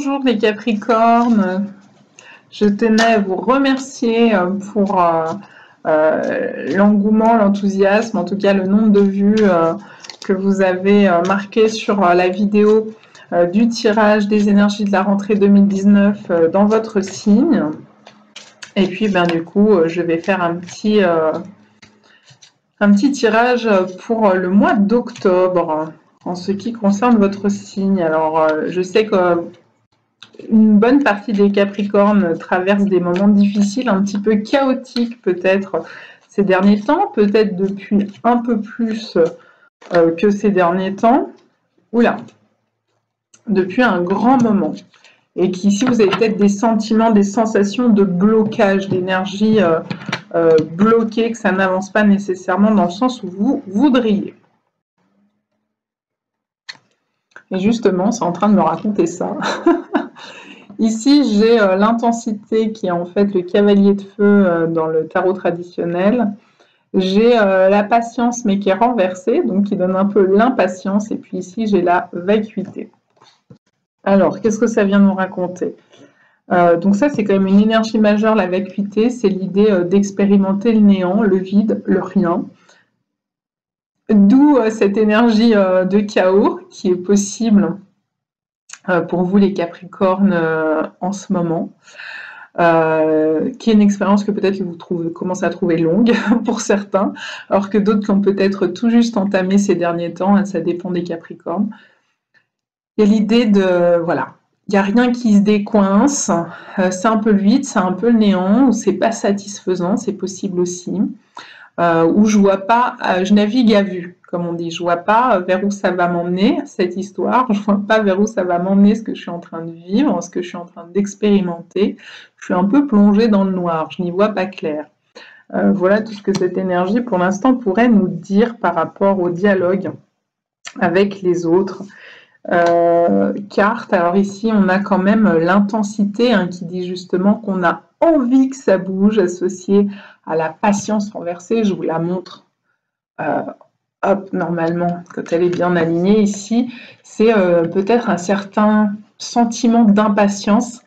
Bonjour les Capricornes, je tenais à vous remercier pour l'engouement, l'enthousiasme, en tout cas le nombre de vues que vous avez marqué sur la vidéo du tirage des énergies de la rentrée 2019 dans votre signe. Et puis du coup je vais faire un petit tirage pour le mois d'octobre en ce qui concerne votre signe. Alors je sais que une bonne partie des Capricornes traversent des moments difficiles, un petit peu chaotiques peut-être ces derniers temps, peut-être depuis un peu plus que ces derniers temps. Oula, depuis un grand moment. Et qu'ici vous avez peut-être des sentiments, des sensations de blocage, d'énergie bloquée, que ça n'avance pas nécessairement dans le sens où vous voudriez. Et justement, c'est en train de me raconter ça. Ici, j'ai l'intensité qui est en fait le cavalier de feu dans le tarot traditionnel. J'ai la patience mais qui est renversée, donc qui donne un peu l'impatience. Et puis ici, j'ai la vacuité. Alors, qu'est-ce que ça vient nous raconter? Donc ça, c'est quand même une énergie majeure, la vacuité. C'est l'idée d'expérimenter le néant, le vide, le rien. D'où cette énergie de chaos qui est possible pour vous les Capricornes en ce moment, qui est une expérience que peut-être vous commencez à trouver longue pour certains, alors que d'autres qui ont peut-être tout juste entamé ces derniers temps, hein, ça dépend des Capricornes. Il y a l'idée de, voilà, il n'y a rien qui se décoince, c'est un peu le vide, c'est un peu le néant, ou c'est pas satisfaisant, c'est possible aussi, où je vois pas, je navigue à vue, comme on dit, je vois pas vers où ça va m'emmener cette histoire, je vois pas vers où ça va m'emmener ce que je suis en train de vivre, ce que je suis en train d'expérimenter, je suis un peu plongée dans le noir, je n'y vois pas clair. Voilà tout ce que cette énergie pour l'instant pourrait nous dire par rapport au dialogue avec les autres. Carte, alors ici on a quand même l'intensité qui dit justement qu'on a envie que ça bouge, associé à la patience renversée. Je vous la montre. Hop, normalement, quand elle est bien alignée ici, c'est peut-être un certain sentiment d'impatience.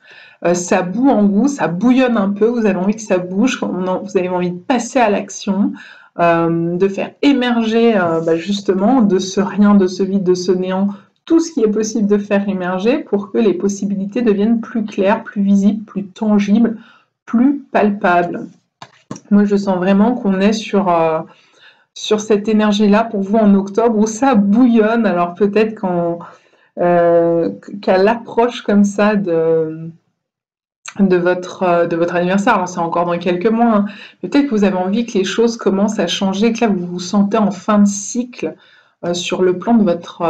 Ça bout en vous, ça bouillonne un peu, vous avez envie que ça bouge, vous avez envie de passer à l'action, de faire émerger justement de ce rien, de ce vide, de ce néant, tout ce qui est possible de faire émerger pour que les possibilités deviennent plus claires, plus visibles, plus tangibles, plus palpables. Moi, je sens vraiment qu'on est sur cette énergie-là pour vous en octobre où ça bouillonne. Alors peut-être qu'à l'approche comme ça de votre anniversaire, alors c'est encore dans quelques mois, hein, peut-être que vous avez envie que les choses commencent à changer, que là vous vous sentez en fin de cycle sur le plan de votre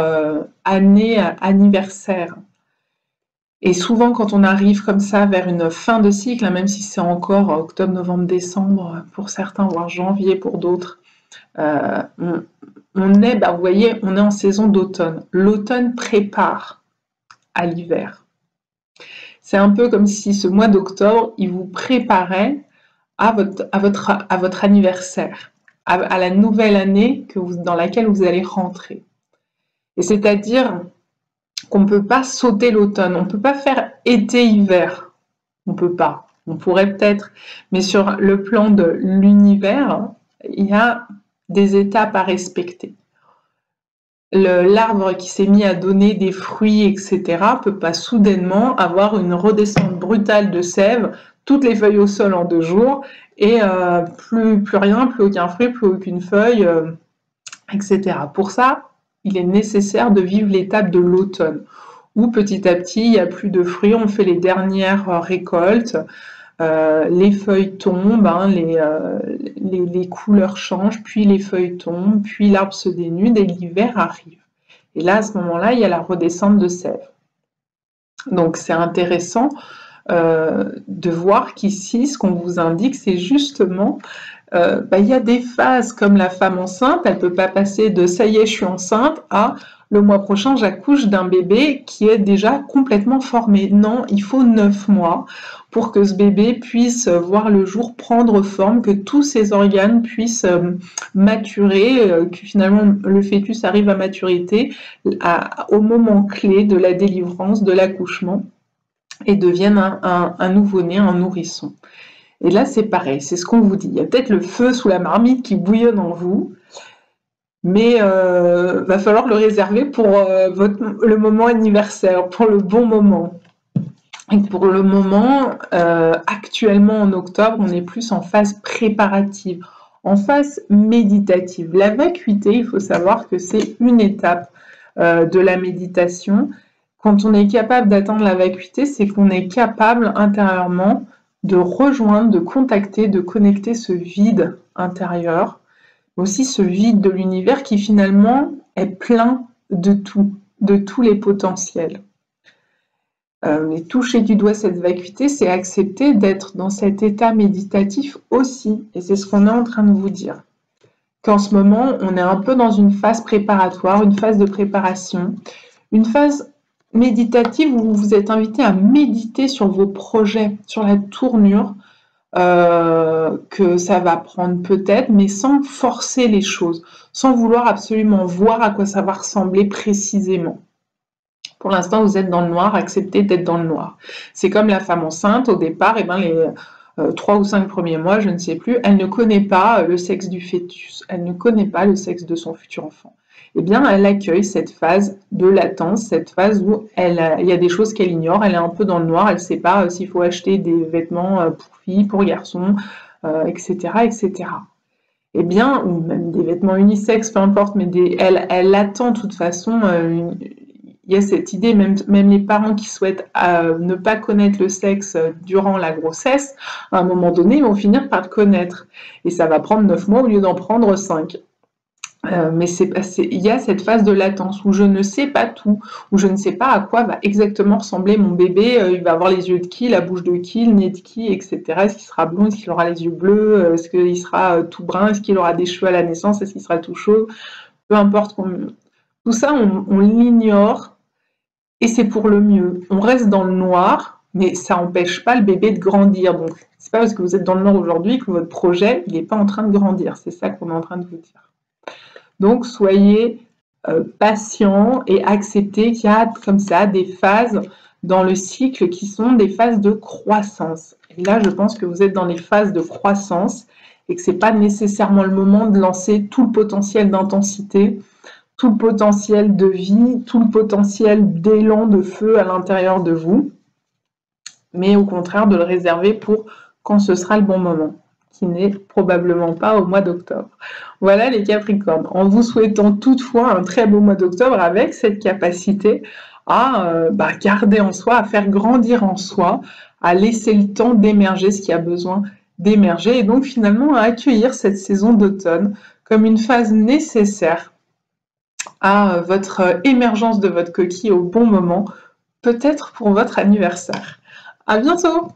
année anniversaire. Et souvent quand on arrive comme ça vers une fin de cycle, hein, même si c'est encore octobre, novembre, décembre pour certains, voire janvier pour d'autres, on est, vous voyez, on est en saison d'automne. L'automne prépare à l'hiver. C'est un peu comme si ce mois d'octobre, il vous préparait à votre anniversaire, à la nouvelle année dans laquelle vous allez rentrer. Et c'est-à-dire qu'on ne peut pas sauter l'automne, on ne peut pas faire été-hiver. On ne peut pas. On pourrait peut-être, mais sur le plan de l'univers, il y a des étapes à respecter. L'arbre qui s'est mis à donner des fruits, etc., ne peut pas soudainement avoir une redescente brutale de sève, toutes les feuilles au sol en 2 jours, et plus rien, plus aucun fruit, plus aucune feuille, etc. Pour ça, il est nécessaire de vivre l'étape de l'automne, où petit à petit, il n'y a plus de fruits, on fait les dernières récoltes, les feuilles tombent, les couleurs changent, puis les feuilles tombent, puis l'arbre se dénude et l'hiver arrive. Et là, à ce moment-là, il y a la redescente de sève. Donc c'est intéressant de voir qu'ici, ce qu'on vous indique, c'est justement, il y a des phases comme la femme enceinte, elle ne peut pas passer de « ça y est, je suis enceinte » à « le mois prochain, j'accouche d'un bébé qui est déjà complètement formé ». Non, il faut 9 mois pour que ce bébé puisse voir le jour, prendre forme, que tous ses organes puissent maturer, que finalement le fœtus arrive à maturité au moment clé de la délivrance, de l'accouchement. et deviennent un nouveau-né, un nourrisson. Et là, c'est pareil, c'est ce qu'on vous dit. Il y a peut-être le feu sous la marmite qui bouillonne en vous, mais va falloir le réserver pour le moment anniversaire, pour le bon moment. Et pour le moment, actuellement en octobre, on est plus en phase préparative, en phase méditative. La vacuité, il faut savoir que c'est une étape de la méditation. Quand on est capable d'atteindre la vacuité, c'est qu'on est capable intérieurement de rejoindre, de contacter, de connecter ce vide intérieur, aussi ce vide de l'univers qui finalement est plein de tout, de tous les potentiels. Mais toucher du doigt cette vacuité, c'est accepter d'être dans cet état méditatif aussi, et c'est ce qu'on est en train de vous dire. Qu'en ce moment, on est un peu dans une phase préparatoire, une phase de préparation, une phase méditative où vous êtes invité à méditer sur vos projets, sur la tournure que ça va prendre peut-être, mais sans forcer les choses, sans vouloir absolument voir à quoi ça va ressembler précisément. Pour l'instant, vous êtes dans le noir, acceptez d'être dans le noir. C'est comme la femme enceinte, au départ, et ben les 3 ou 5 premiers mois, je ne sais plus, elle ne connaît pas le sexe du fœtus, elle ne connaît pas le sexe de son futur enfant. Eh bien, elle accueille cette phase de latence, cette phase où il y a des choses qu'elle ignore, elle est un peu dans le noir, elle ne sait pas s'il faut acheter des vêtements pour filles, pour garçons, etc., etc. Eh bien, ou même des vêtements unisexes, peu importe, mais elle attend de toute façon il y a cette idée, même les parents qui souhaitent ne pas connaître le sexe durant la grossesse, à un moment donné, ils vont finir par le connaître. Et ça va prendre 9 mois au lieu d'en prendre 5. Mais il y a cette phase de latence où je ne sais pas tout, où je ne sais pas à quoi va exactement ressembler mon bébé. Il va avoir les yeux de qui, la bouche de qui, le nez de qui, etc. Est-ce qu'il sera blond, est-ce qu'il aura les yeux bleus, est-ce qu'il sera tout brun, est-ce qu'il aura des cheveux à la naissance, est-ce qu'il sera tout chaud, peu importe. Tout ça, on l'ignore. Et c'est pour le mieux. On reste dans le noir, mais ça n'empêche pas le bébé de grandir. Donc, c'est pas parce que vous êtes dans le noir aujourd'hui que votre projet, il n'est pas en train de grandir. C'est ça qu'on est en train de vous dire. Donc, soyez patient et acceptez qu'il y a comme ça des phases dans le cycle qui sont des phases de croissance. Et là, je pense que vous êtes dans les phases de croissance et que ce n'est pas nécessairement le moment de lancer tout le potentiel d'intensité, tout le potentiel de vie, tout le potentiel d'élan de feu à l'intérieur de vous, mais au contraire de le réserver pour quand ce sera le bon moment, qui n'est probablement pas au mois d'octobre. Voilà les Capricornes, en vous souhaitant toutefois un très beau mois d'octobre avec cette capacité à garder en soi, à faire grandir en soi, à laisser le temps d'émerger ce qui a besoin d'émerger et donc finalement à accueillir cette saison d'automne comme une phase nécessaire à votre émergence de votre coquille au bon moment, peut-être pour votre anniversaire. À bientôt!